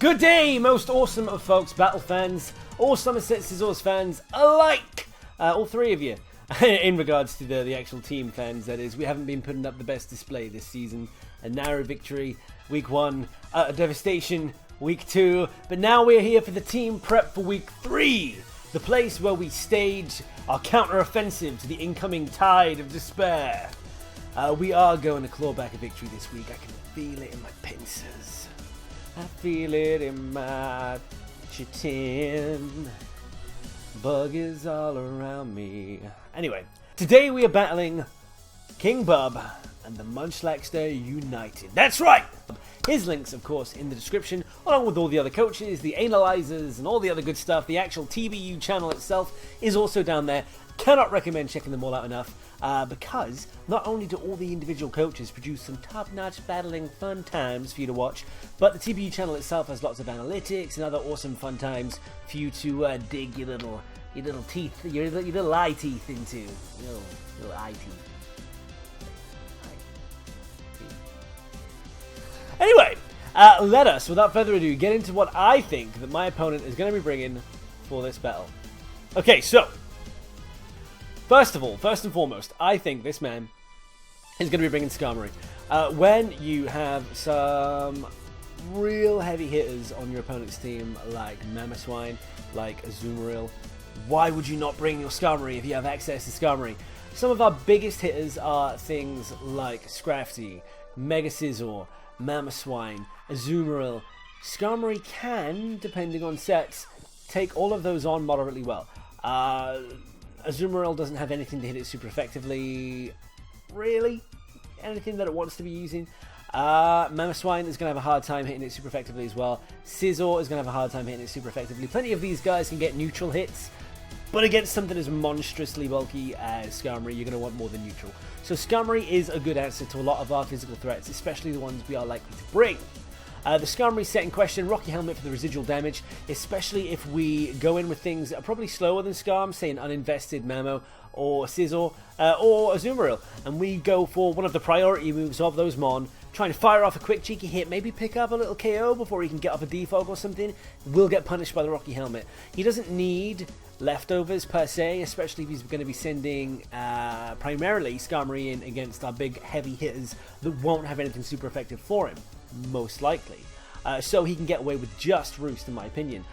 Good day, most awesome of folks, battle fans, Orsomerset Scizors fans alike, all three of you. In regards to the actual team fans, that is, we haven't been putting up the best display this season. A narrow victory, week 1, a devastation, week 2, but now we're here for the team prep for week 3, the place where we stage our counter-offensive to the incoming tide of despair. We are going to claw back a victory this week. I can feel it in my pincers. I feel it in my chitin. Bug is all around me. Anyway, today we are battling King Bub and the Munchlaxter United. That's right! His links, of course, in the description, along with all the other coaches, the analyzers, and all the other good stuff. The actual TBU channel itself is also down there. Cannot recommend checking them all out enough, because not only do all the individual coaches produce some top-notch battling fun times for you to watch, but the TBU channel itself has lots of analytics and other awesome fun times for you to dig your little teeth, your little eye teeth into. Your little eye teeth. Anyway, let us, without further ado, get into what I think that my opponent is going to be bringing for this battle. Okay, so first and foremost, I think this man is going to be bringing Skarmory. When you have some real heavy hitters on your opponent's team, like Mamoswine, like Azumarill, why would you not bring your Skarmory if you have access to Skarmory? Some of our biggest hitters are things like Scrafty, Mega Scizor, Mamoswine, Azumarill. Skarmory can, depending on sets, take all of those on moderately well. Azumarill doesn't have anything to hit it super effectively, really. Anything that it wants to be using. Mamoswine is going to have a hard time hitting it super effectively as well. Scizor is going to have a hard time hitting it super effectively. Plenty of these guys can get neutral hits, but against something as monstrously bulky as Skarmory, you're going to want more than neutral. So Skarmory is a good answer to a lot of our physical threats, especially the ones we are likely to bring. The Skarmory set in question, Rocky Helmet for the residual damage, especially if we go in with things that are probably slower than Skarm, say an uninvested Mamo or Scizor or Azumarill, and we go for one of the priority moves of those Mon, trying to fire off a quick cheeky hit, maybe pick up a little KO before he can get off a defog or something, will get punished by the Rocky Helmet. He doesn't need leftovers per se, especially if he's going to be sending primarily Skarmory in against our big heavy hitters that won't have anything super effective for him, most likely. So he can get away with just Roost, in my opinion.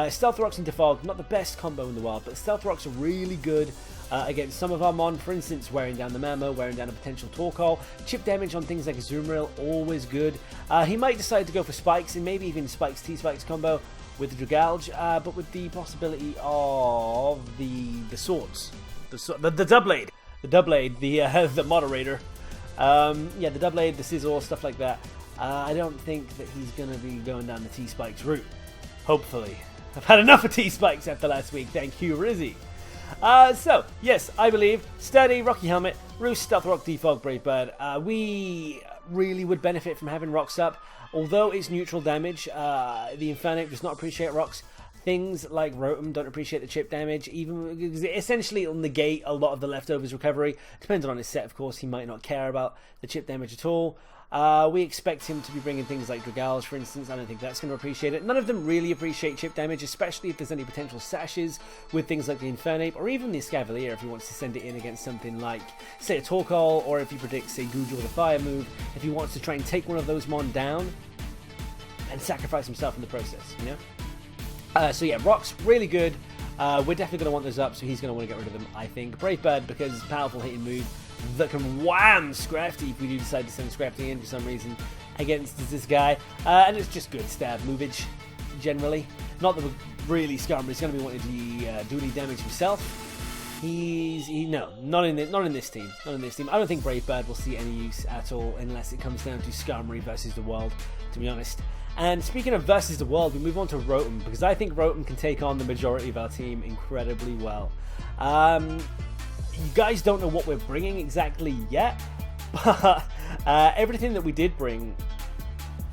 Stealth Rocks and Defog, not the best combo in the world, but Stealth Rocks are really good against some of our Mon, for instance, wearing down the Mamo, wearing down a potential Torkoal. Chip damage on things like Azumarill, always good. He might decide to go for Spikes, and maybe even Spikes T-Spikes combo with the Dragalge, but with the possibility of the swords. The Doublade. The Doublade, the moderator. Yeah, the Doublade, the Scizor, stuff like that. I don't think that he's going to be going down the T-Spikes route. Hopefully. I've had enough of T-Spikes after last week. Thank you, Rizzy. So, yes, I believe Sturdy, Rocky Helmet, Roost, Stealth Rock, Defog, Brave Bird. We really would benefit from having Rocks up. Although it's neutral damage, the Infernape does not appreciate Rocks. Things like Rotom don't appreciate the chip damage, even because essentially it'll negate a lot of the leftovers recovery. Depending on his set, of course, he might not care about the chip damage at all. We expect him to be bringing things like Dragalge, for instance. I don't think that's going to appreciate it. None of them really appreciate chip damage, especially if there's any potential sashes with things like the Infernape, or even the Escavalier if he wants to send it in against something like, say, a Torkoal, or if he predicts, say, Gujo with a Fire move, if he wants to try and take one of those Mon down and sacrifice himself in the process, you know? So yeah, Rocks, really good. We're definitely going to want those up, so he's going to want to get rid of them, I think. Brave Bird, because it's a powerful hitting move that can wham Scrafty if we do decide to send Scrafty in for some reason against this guy. And it's just good stab movage, generally. Not that we're really Skarmory's going to be wanting to do any damage himself. No, not in this team. Not in this team. I don't think Brave Bird will see any use at all unless it comes down to Skarmory versus the world, to be honest. And speaking of versus the world, we move on to Rotom, because I think Rotom can take on the majority of our team incredibly well. You guys don't know what we're bringing exactly yet, but everything that we did bring,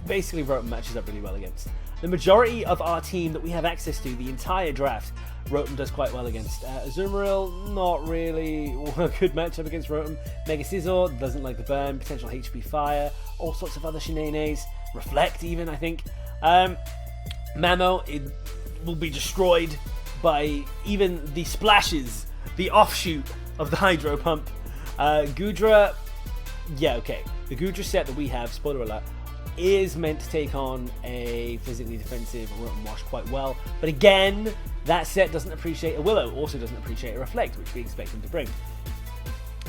basically Rotom matches up really well against. The majority of our team that we have access to, the entire draft, Rotom does quite well against. Azumarill, not really a good matchup against Rotom. Mega Scizor doesn't like the burn, potential HP fire, all sorts of other shenanigans. Reflect even, I think. Mamo, it will be destroyed by even the splashes, the offshoot of the Hydro Pump. Goodra, yeah, okay. The Goodra set that we have, spoiler alert, is meant to take on a physically defensive Rotom Wash quite well. But again, that set doesn't appreciate a Willow, also doesn't appreciate a Reflect, which we expect him to bring.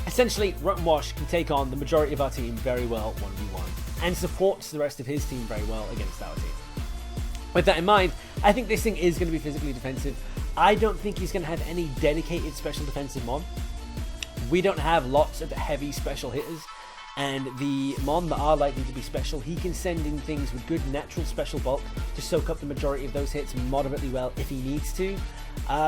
Essentially, Rotom Wash can take on the majority of our team very well 1v1, and supports the rest of his team very well against our team. With that in mind, I think this thing is going to be physically defensive. I don't think he's going to have any dedicated special defensive mon. We don't have lots of heavy special hitters, and the mon that are likely to be special, he can send in things with good natural special bulk to soak up the majority of those hits moderately well if he needs to.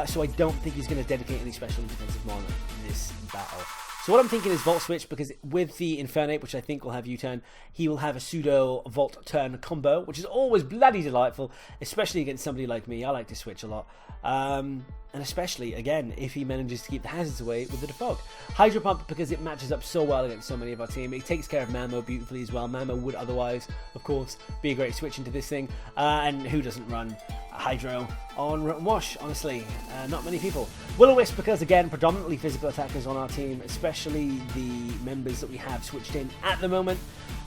So I don't think he's going to dedicate any special defensive mon this battle. So what I'm thinking is Volt Switch, because with the Infernape, which I think will have U-turn, he will have a pseudo Volt turn combo, which is always bloody delightful, especially against somebody like me. I like to switch a lot. And especially, again, if he manages to keep the hazards away with the Defog. Hydro Pump, because it matches up so well against so many of our team. It takes care of Mamo beautifully as well. Mamo would otherwise, of course, be a great switch into this thing. And who doesn't run Hydro on Rotom Wash, honestly? Not many people. Will-O-Wisp, because, again, predominantly physical attackers on our team, especially the members that we have switched in at the moment.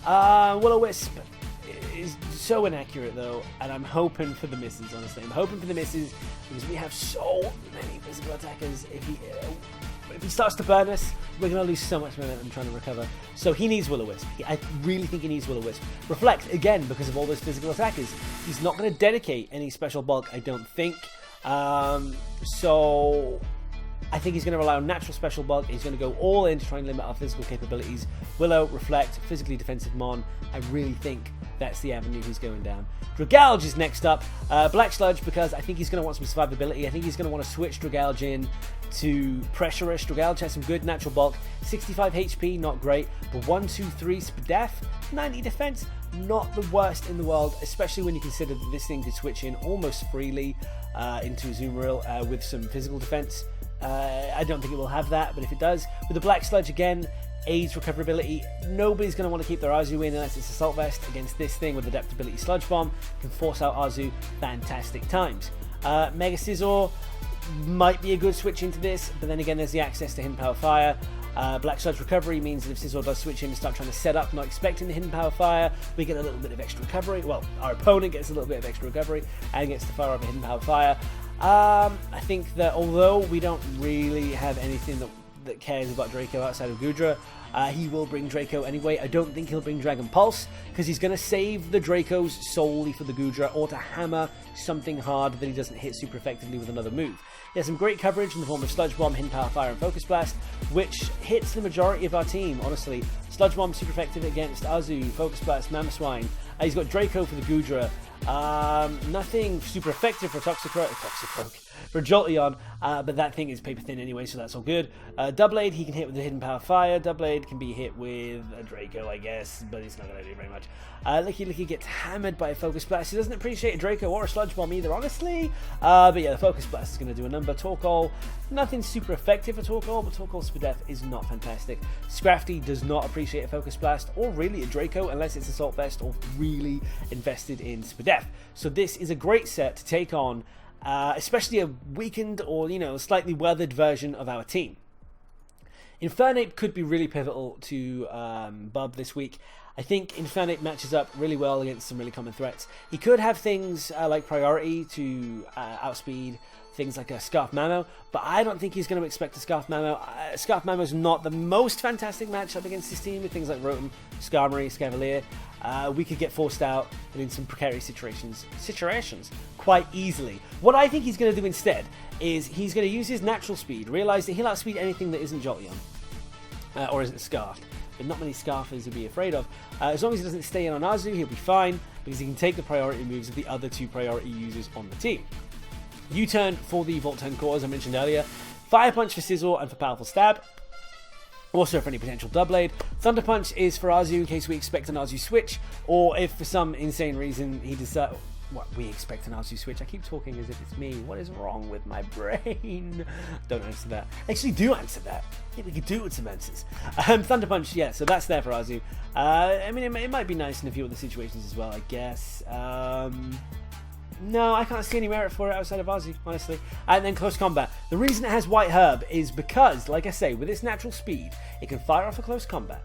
Will-O-Wisp is so inaccurate though, and I'm hoping for the misses, honestly. I'm hoping for the misses because we have so many physical attackers. If he starts to burn us, we're going to lose so much momentum trying to recover. So he needs Will-O-Wisp. I really think he needs Will-O-Wisp. Reflect, again, because of all those physical attackers. He's not going to dedicate any special bulk, I don't think. So I think he's going to rely on natural special bulk. He's going to go all in to try and limit our physical capabilities. Willow, Reflect, physically defensive mon. I really think that's the avenue he's going down. Dragalge is next up. Black Sludge, because I think he's going to want some survivability. I think he's going to want to switch Dragalge in to Pressurish. Dragalge has some good natural bulk. 65 HP, not great. But 1, 2, 3 Spadef, 90 defense, not the worst in the world, especially when you consider that this thing could switch in almost freely into Azumarill with some physical defense. I don't think it will have that, but if it does, with the Black Sludge again, aids recoverability. Nobody's going to want to keep their Arzu in unless it's Assault Vest. Against this thing with Adaptability Sludge Bomb, can force out Arzu fantastic times. Mega Scizor might be a good switch into this, but then again there's the access to Hidden Power Fire. Black Sludge Recovery means that if Scizor does switch in and start trying to set up, not expecting the Hidden Power Fire, we get a little bit of extra recovery. Well, our opponent gets a little bit of extra recovery and gets to fire up a Hidden Power Fire. I think that although we don't really have anything that cares about Draco outside of Goodra, he will bring Draco anyway. I don't think he'll bring Dragon Pulse, because he's going to save the Dracos solely for the Goodra, or to hammer something hard that he doesn't hit super effectively with another move. He has some great coverage in the form of Sludge Bomb, Hidden Power Fire, and Focus Blast, which hits the majority of our team, honestly. Sludge Bomb super effective against Azu, Focus Blast, Mamoswine. He's got Draco for the Goodra. Nothing super effective for Toxicroak, for Jolteon, but that thing is paper thin anyway, so that's all good. Doublade, he can hit with the Hidden Power Fire. Doublade can be hit with a Draco, I guess, but it's not going to do very much. Licky gets hammered by a Focus Blast. He doesn't appreciate a Draco or a Sludge Bomb either, honestly. But yeah, the Focus Blast is going to do a number. Torkoal, nothing super effective for Torkoal, but Torkoal Spadef is not fantastic. Scrafty does not appreciate a Focus Blast, or really a Draco, unless it's Assault Vest or really invested in Spadef. So this is a great set to take on especially a weakened or, slightly weathered version of our team. Infernape could be really pivotal to Bub this week. I think Infernape matches up really well against some really common threats. He could have things like priority to outspeed things like a Scarf Mamo, but I don't think he's going to expect a Scarf Mamo. Scarf Mamo is not the most fantastic matchup against his team with things like Rotom, Skarmory, Scavalier. We could get forced out and in some precarious situations quite easily. What I think he's going to do instead is he's going to use his natural speed, realize that he'll outspeed anything that isn't Jolteon or isn't Scarfed. But not many Scarfers to be afraid of. As long as he doesn't stay in on Azu, he'll be fine, because he can take the priority moves of the other two priority users on the team. U-turn for the Volt Turn core, as I mentioned earlier. Fire Punch for Scizor and for Powerful Stab. Also for any potential Doublade. Thunder Punch is for Azu in case we expect an Azu switch, or if for some insane reason he decides... What, we expect an Azu switch? I keep talking as if it's me. What is wrong with my brain? Don't answer that. Actually, do answer that. Yeah, we could do it with some answers. Thunder Punch, yeah, so that's there for Azu. I mean, it might be nice in a few other situations as well, I guess. No, I can't see any merit for it outside of Azu, honestly. And then close combat. The reason it has White Herb is because, like I say, with its natural speed, it can fire off a close combat,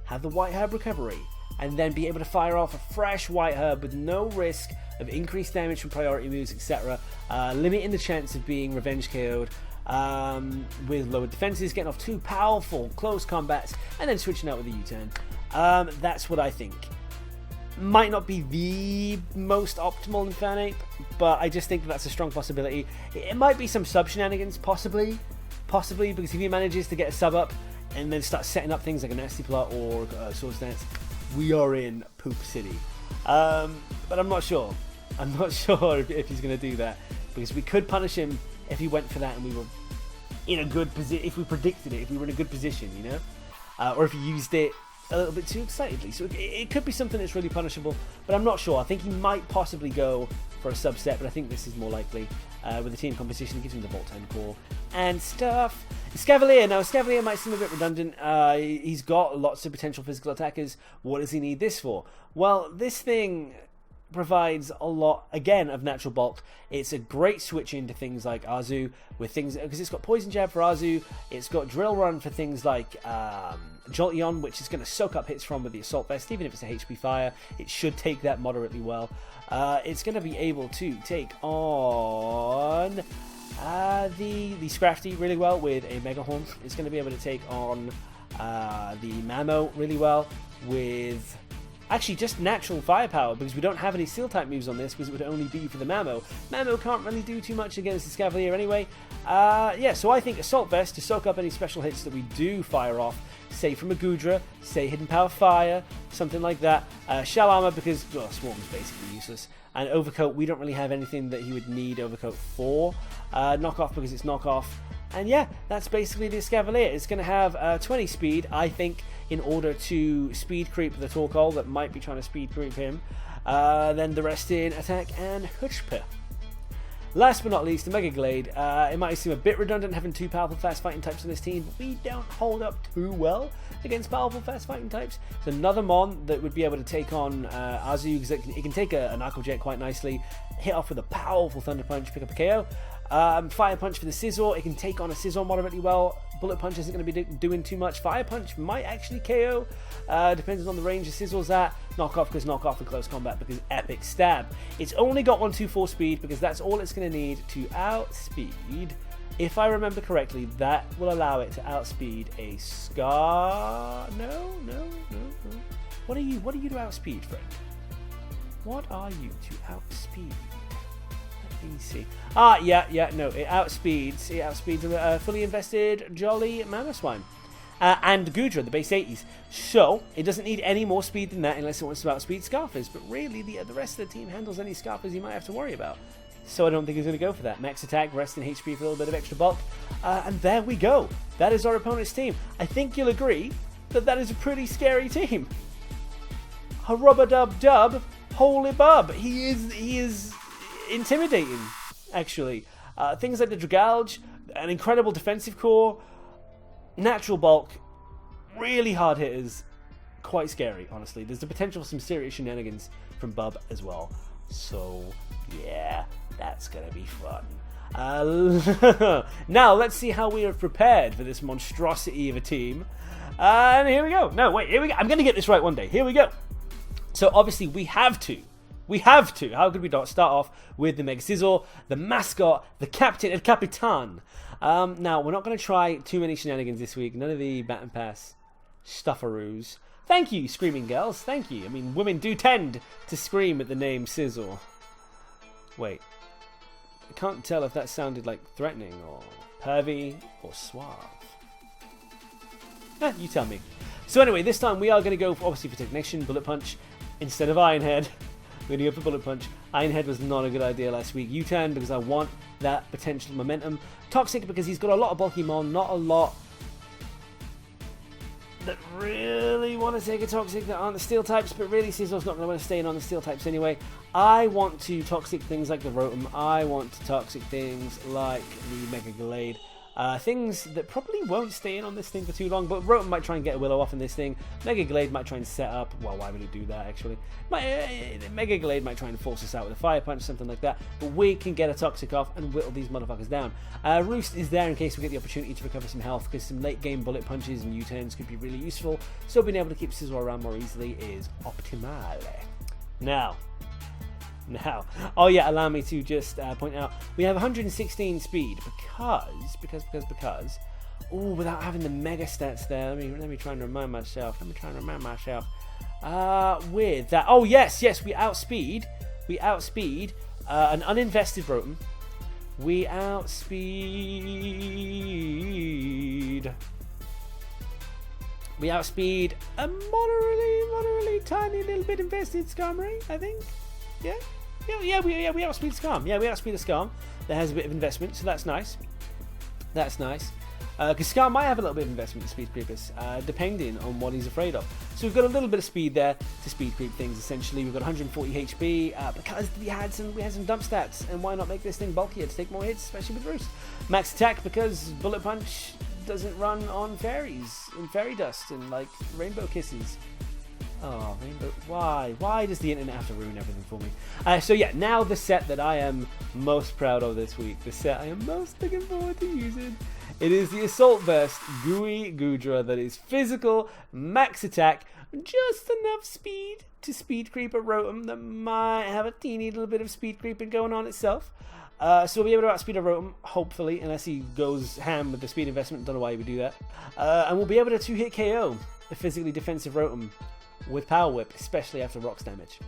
have the White Herb recovery, and then be able to fire off a fresh White Herb with no risk of increased damage from priority moves, etc. Limiting the chance of being revenge KO'd with lower defenses, getting off 2 powerful close combats, and then switching out with a U-turn. That's what I think. Might not be the most optimal in Fanape, but I just think that's a strong possibility. It might be some sub shenanigans, possibly, because if he manages to get a sub up and then start setting up things like a Nasty Plot or Sword Stance, we are in Poop City. But I'm not sure. I'm not sure if he's going to do that, because we could punish him if he went for that and we were in a good position, if we predicted it, if we were in a good position, you know? Or if he used it a little bit too excitedly. So it could be something that's really punishable, but I'm not sure. I think he might possibly go for a subset, but I think this is more likely. With the team composition, it gives him the Volt Time Core and stuff. Scavalier. Now, Scavalier might seem a bit redundant. He's got lots of potential physical attackers. What does he need this for? Well, this thing provides a lot, again, of natural bulk. It's a great switch into things like Azu, with things, because it's got Poison Jab for Azu, it's got Drill Run for things like Jolteon, which is going to soak up hits from with the Assault Vest. Even if it's a HP Fire, it should take that moderately well. It's going to be able to take on the Scrafty really well with a Mega Horn. It's going to be able to take on the Mamo really well with actually just natural firepower, because we don't have any Steel type moves on this, because it would only be for the Mamo. Mamo can't really do too much against the Scavalier anyway. Yeah, so I think Assault Vest to soak up any special hits that we do fire off, say from a Goodra, say Hidden Power Fire, something like that. Shell Armor, because Swarm is basically useless. And Overcoat, we don't really have anything that he would need Overcoat for. Knockoff, because it's Knockoff. And yeah, that's basically the Scavalier. It's going to have 20 speed, I think, in order to speed creep the Torkoal that might be trying to speed creep him. Then the rest in attack and Hushpa. Last but not least, the Mega Glade. It might seem a bit redundant having 2 powerful fast fighting types on this team, but we don't hold up too well against powerful fast fighting types. It's another Mon that would be able to take on Azu, because it can take a Knuckle Jet quite nicely, hit off with a powerful Thunder Punch, pick up a KO. Fire Punch for the Scizor, it can take on a Scizor moderately well. Bullet Punch isn't going to be doing too much. Fire Punch might actually KO, depending on the range the Scizor's at. Knockoff, because Knockoff in close combat, because Epic Stab. It's only got 124 speed, because that's all it's going to need to outspeed. If I remember correctly, that will allow it to outspeed a Scar. No. What are you to outspeed, friend? What are you to outspeed? Let me see. No, it outspeeds a fully invested Jolly Mamoswine. And Goodra, the base 80s. So, it doesn't need any more speed than that unless it wants to outspeed Scarfers. But really, the rest of the team handles any Scarfers you might have to worry about. So I don't think he's going to go for that. Max attack, rest in HP for a little bit of extra bulk. And there we go. That is our opponent's team. I think you'll agree that is a pretty scary team. Harubba-dub-dub, holy bub. He is intimidating, actually. Things like the Dragalge, an incredible defensive core, natural bulk, really hard hitters, quite scary, honestly. There's the potential for some serious shenanigans from Bub as well. So, yeah, that's going to be fun. Now, let's see how we are prepared for this monstrosity of a team. And here we go. No, wait, here we go. I'm going to get this right one day. Here we go. So, obviously, we have to. How could we not start off with the Mega Scizor, the mascot, the captain, El Capitan. Now, we're not going to try too many shenanigans this week. None of the bat and pass stufferoos. Thank you, screaming girls. Thank you. I mean, women do tend to scream at the name Scizor. Wait. I can't tell if that sounded like threatening or pervy or suave. You tell me. So anyway, this time we are going to go, obviously, for Technician, Bullet Punch, instead of Iron Head. We're going to go for Bullet Punch. Iron Head was not a good idea last week. U-turn, because I want that potential momentum. Toxic, because he's got a lot of bulky Mon, not a lot that really want to take a Toxic that aren't the Steel types, but really Scizor's not going to want to stay in on the Steel types anyway. I want to Toxic things like the Rotom. I want to Toxic things like the Mega Glade. Things that probably won't stay in on this thing for too long, but Rotom might try and get a Willow off in this thing. Mega Glade might try and set up, well, why would it do that actually? Mega Glade might try and force us out with a Fire Punch, something like that, but we can get a Toxic off and whittle these motherfuckers down. Roost is there in case we get the opportunity to recover some health, because some late game bullet punches and U-turns could be really useful, so being able to keep Scizor around more easily is optimal. Now, oh yeah, allow me to just point out, we have 116 speed because, oh, without having the mega stats there, let me try and remind myself, with that, oh yes, we outspeed an uninvested Rotom, we outspeed a moderately tiny little bit invested Skarmory, I think, yeah, we outspeed Skarm. Yeah, we outspeed a Skarm that has a bit of investment, so that's nice. Because Skarm might have a little bit of investment in speed creepers, depending on what he's afraid of. So we've got a little bit of speed there to speed creep things. Essentially, we've got 140 HP because we had some dump stats, and why not make this thing bulkier to take more hits, especially with Roost. Max attack because Bullet Punch doesn't run on fairies and fairy dust and like rainbow kisses. Oh, Rainbow, why does the internet have to ruin everything for me? So yeah, now the set that I am most proud of this week, the set I am most looking forward to using, it is the Assault Burst Gooey Goodra that is physical, max attack, just enough speed to speed creep a Rotom that might have a teeny little bit of speed creeping going on itself. So we'll be able to outspeed a Rotom, hopefully, unless he goes ham with the speed investment, don't know why he would do that. And we'll be able to 2-hit KO the physically defensive Rotom with Power Whip, especially after Rocks damage.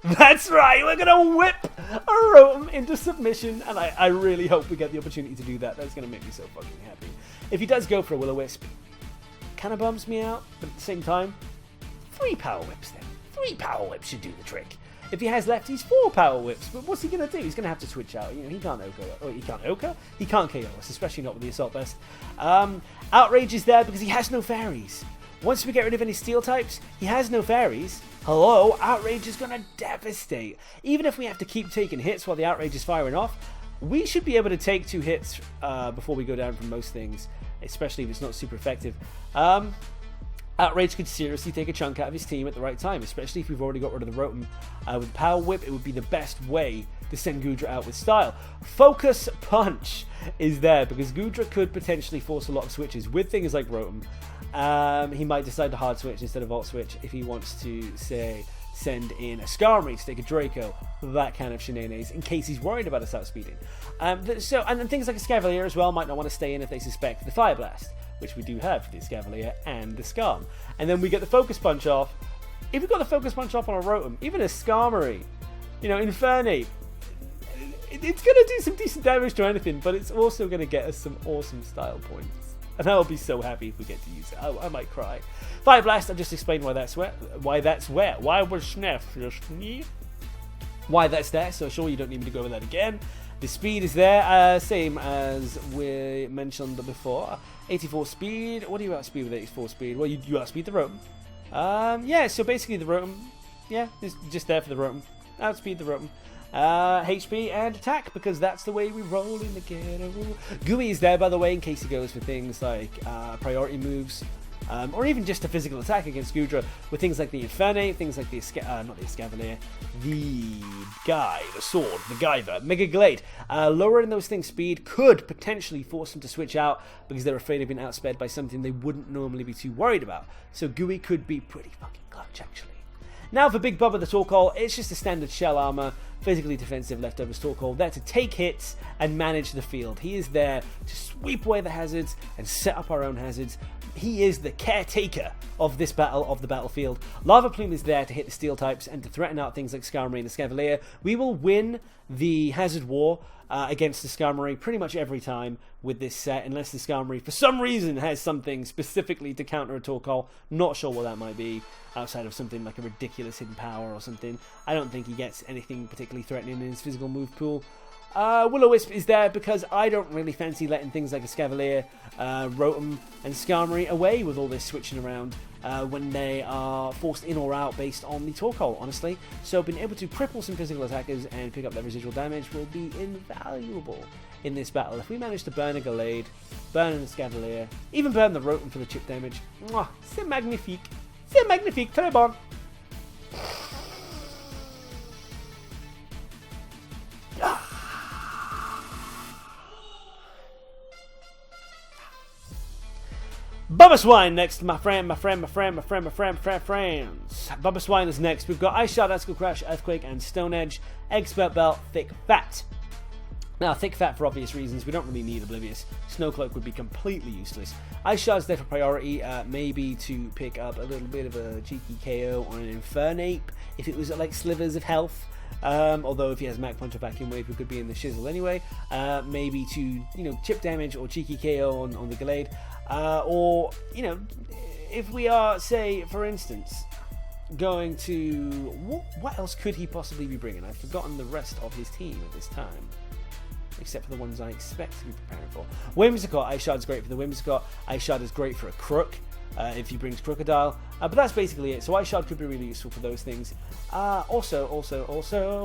That's right, we're going to whip a Rotom into submission, and I really hope we get the opportunity to do that. That's going to make me so fucking happy. If he does go for a Will-O-Wisp, kind of bums me out, but at the same time, 3 Power Whips then. 3 Power Whips should do the trick. If he has lefties, 4 Power Whips, but what's he going to do? He's going to have to switch out. You know, he can't Oko. Oh, he can't Oko? He can't KO us, especially not with the Assault Burst. Outrage is there because he has no fairies. Once we get rid of any steel types, he has no fairies. Hello, Outrage is going to devastate. Even if we have to keep taking hits while the Outrage is firing off, we should be able to take 2 hits before we go down from most things, especially if it's not super effective. Outrage could seriously take a chunk out of his team at the right time, especially if we've already got rid of the Rotom. With Power Whip, it would be the best way to send Goodra out with style. Focus Punch is there because Goodra could potentially force a lot of switches with things like Rotom. He might decide to hard switch instead of alt switch if he wants to, say, send in a Skarmory to take a Draco, that kind of shenanigans, in case he's worried about us outspeeding. And then things like a Scavalier as well might not want to stay in if they suspect the Fire Blast, which we do have for the Scavalier and the Skarm. And then we get the Focus Punch off. If we've got the Focus Punch off on a Rotom, even a Skarmory, you know, Infernape, it's going to do some decent damage to anything, but it's also going to get us some awesome style points. And I'll be so happy if we get to use it. I might cry. Fire Blast, I've just explained why that's where. Why that's there, so sure you don't need me to go over that again. The speed is there, same as we mentioned before. 84 speed. What do you outspeed with 84 speed? Well, you outspeed the Rotom. Yeah, so basically the Rotom, yeah, is just there for the Rotom. Outspeed the Rotom. HP and attack, because that's the way we roll in the ghetto. Gooey is there, by the way, in case he goes for things like priority moves, or even just a physical attack against Goodra with things like the Infernape, things like the Escavalier, the Sword, the Guyver, Mega Glade. Lowering those things' speed could potentially force them to switch out because they're afraid of being outsped by something they wouldn't normally be too worried about. So Gooey could be pretty fucking clutch, actually. Now for Big Bubba the Torkoal, it's just a standard shell armor, physically defensive leftovers Torkoal, there to take hits and manage the field. He is there to sweep away the hazards and set up our own hazards. He is the caretaker of this battle, of the battlefield. Lava Plume is there to hit the steel types and to threaten out things like Skarmory and the Scavalier. We will win the Hazard War against the Skarmory pretty much every time with this set, unless the Skarmory for some reason has something specifically to counter a Torkoal. Not sure what that might be, outside of something like a ridiculous hidden power or something. I don't think he gets anything particularly particularly threatening in his physical move pool. Will-O-Wisp is there because I don't really fancy letting things like a Scavalier, Rotom, and Skarmory away with all this switching around when they are forced in or out based on the Torkoal, honestly. So being able to cripple some physical attackers and pick up that residual damage will be invaluable in this battle. If we manage to burn a Gallade, burn a Scavalier, even burn the Rotom for the chip damage, c'est magnifique. C'est magnifique, très bon. Bubba next, my friends. Bubba is next. We've got Ice Shard, Icicle Crash, Earthquake, and Stone Edge. Expert Belt, Thick Fat. Now, Thick Fat for obvious reasons. We don't really need Oblivious. Snowcloak would be completely useless. Ice Shard's there for priority, maybe to pick up a little bit of a cheeky KO on an Infernape, if it was like slivers of health. Although if he has Mach Punch or Vacuum Wave, we could be in the shizzle anyway. Maybe to, chip damage or cheeky KO on the Gallade. Or, if we are, say, for instance, going to... What else could he possibly be bringing? I've forgotten the rest of his team at this time, except for the ones I expect to be preparing for. Whimsicott, Ice Shard's great for the Whimsicott. Ice Shard is great for a Crook, if he brings Crocodile. But that's basically it. So Ice Shard could be really useful for those things. Also,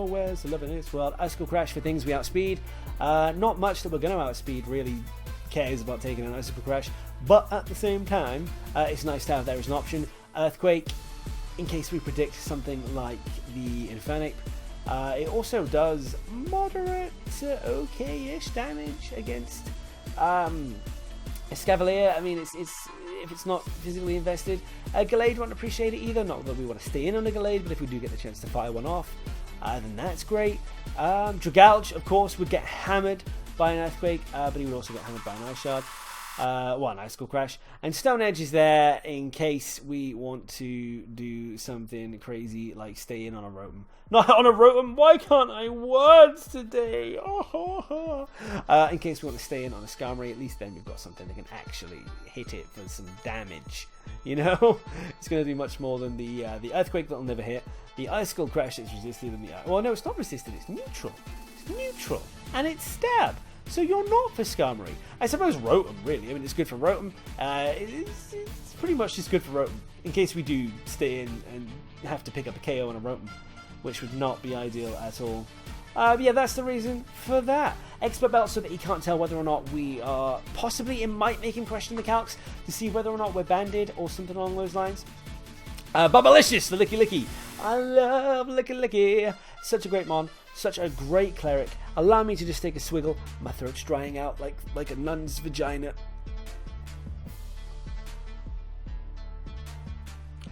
where's the love in this world? Icicle Crash for things we outspeed. Not much that we're going to outspeed really cares about taking an Icicle Crash, but at the same time, it's nice to have there as an option. Earthquake, in case we predict something like the Infernape. It also does moderate to okay-ish damage against Escavalier. I mean, it's if it's not physically invested. Gallade won't appreciate it either, not that we want to stay in on a Gallade, but if we do get the chance to fire one off, then that's great. Dragalge, of course, would get hammered by an Earthquake, but he would also get hammered by an Ice Shard. An Icicle Crash. And Stone Edge is there in case we want to do something crazy like stay in on a Rotom. Not on a Rotom, why can't I words today? In case we want to stay in on a Skarmory, at least then we've got something that can actually hit it for some damage. It's going to do much more than the Earthquake that'll never hit. The Icicle Crash is resisted, and no, it's not resisted, it's neutral. It's neutral. And it's stab. So you're not for Skarmory. I suppose Rotom, really. I mean, it's good for Rotom. It's pretty much just good for Rotom. In case we do stay in and have to pick up a KO on a Rotom, which would not be ideal at all. Yeah, that's the reason for that. Expert Belt so that he can't tell whether or not we are... Possibly it might make him question the calcs to see whether or not we're banded or something along those lines. Bubblicious, the Licky Licky. I love Licky Licky. Such a great mon. Such a great cleric. Allow me to just take a swiggle. My throat's drying out like a nun's vagina.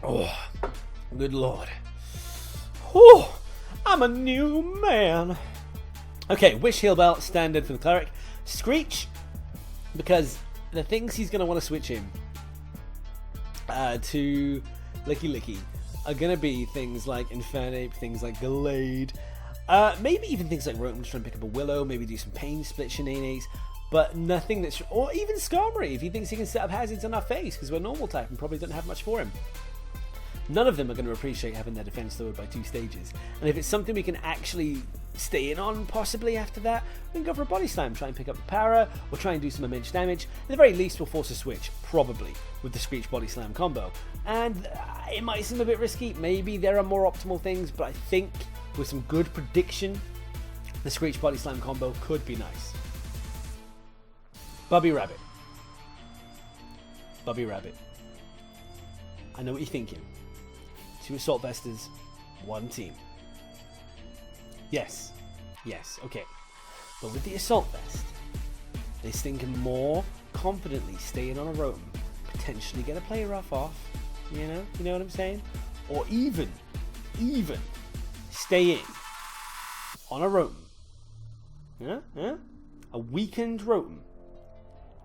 Oh, good lord. Oh, I'm a new man. Okay, Wish Heal Belt, standard for the cleric. Screech, because the things he's going to want to switch him to Licky Licky are going to be things like Infernape, things like Gallade, maybe even things like Rotom, just trying to pick up a Willow, maybe do some Pain Split shenanigans, but nothing that's... Or even Skarmory, if he thinks he can set up hazards on our face, because we're normal type and probably don't have much for him. None of them are going to appreciate having their defense lowered by 2 stages. And if it's something we can actually stay in on, possibly after that, we can go for a Body Slam, try and pick up the Para, or try and do some immense damage. At the very least, we'll force a switch, probably, with the Screech Body Slam combo. And it might seem a bit risky. Maybe there are more optimal things, but I think with some good prediction, the Screech Body Slam combo could be nice. Bubby Rabbit. Bubby Rabbit. I know what you're thinking. 2 Assault Vesters, 1 team. Yes, okay. But with the Assault Vest, this thing can more confidently stay in on a Rotom, potentially get a play rough off, you know what I'm saying? Or even stay in on a Rotom. A weakened Rotom.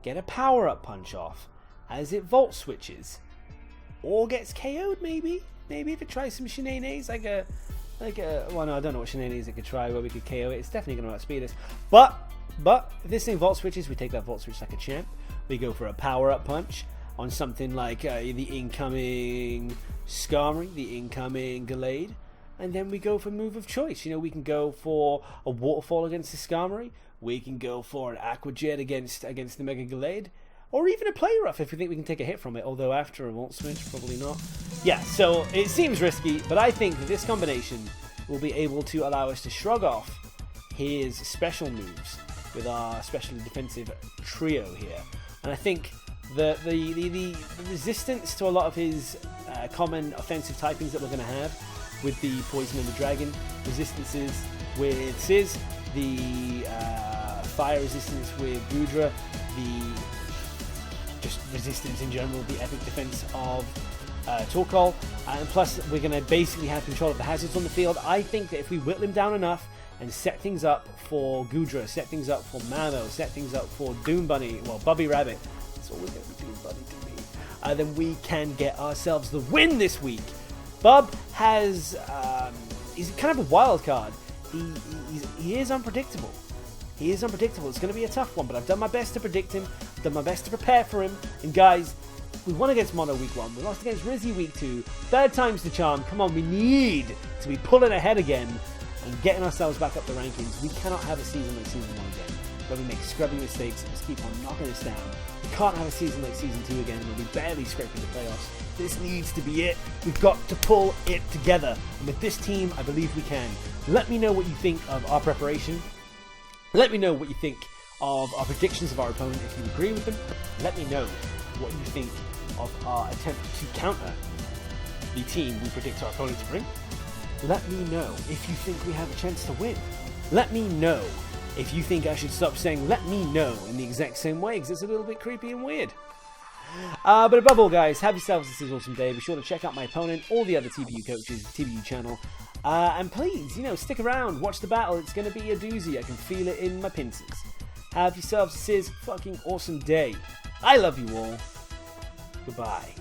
Get a power-up punch off as it Volt Switches. Or gets KO'd maybe. Maybe if it tries some shenanigans, well, no, I don't know what shenanigans it could try where we could KO it. It's definitely going to outspeed us. But if this thing Volt Switches, we take that Volt Switch like a champ. We go for a power-up punch on something like the incoming Skarmory, the incoming Gallade. and then we go for move of choice. You know, we can go for a Waterfall against the Skarmory, we can go for an Aqua Jet against the Mega Gallade, or even a Play Rough if we think we can take a hit from it, although after a Volt Switch, probably not. Yeah, so it seems risky, but I think that this combination will be able to allow us to shrug off his special moves with our specially defensive trio here. And I think the resistance to a lot of his common offensive typings that we're going to have with the Poison and the Dragon resistances with Sizz, the fire resistance with Goodra, the just resistance in general, the epic defense of Torkoal, and plus we're going to basically have control of the hazards on the field. I think that if we whittle him down enough and set things up for Goodra, set things up for Mamo, set things up for Doom Bunny, well, Bubby Rabbit, it's always going to be Doom Bunny to me, then we can get ourselves the win this week. Bub has, he's kind of a wild card. He is unpredictable. He is unpredictable. It's going to be a tough one, but I've done my best to predict him. I've done my best to prepare for him. And guys, we won against Mono week 1. We lost against Rizzy week 2. Third time's the charm. Come on, we need to be pulling ahead again and getting ourselves back up the rankings. We cannot have a season like Season 1 again, where we make scrubbing mistakes and just keep on knocking us down. We can't have a season like Season 2 again, where we barely scrape into playoffs. This needs to be it. We've got to pull it together. And with this team, I believe we can. Let me know what you think of our preparation. Let me know what you think of our predictions of our opponent if you agree with them. Let me know what you think of our attempt to counter the team we predict our opponent to bring. Let me know if you think we have a chance to win. Let me know if you think I should stop saying "let me know" in the exact same way, because it's a little bit creepy and weird. But above all, guys, have yourselves a Scizorsome day. Be sure to check out my opponent, all the other TBU coaches, TBU channel. And please, stick around, watch the battle. It's going to be a doozy. I can feel it in my pincers. Have yourselves a fucking awesome day. I love you all. Goodbye.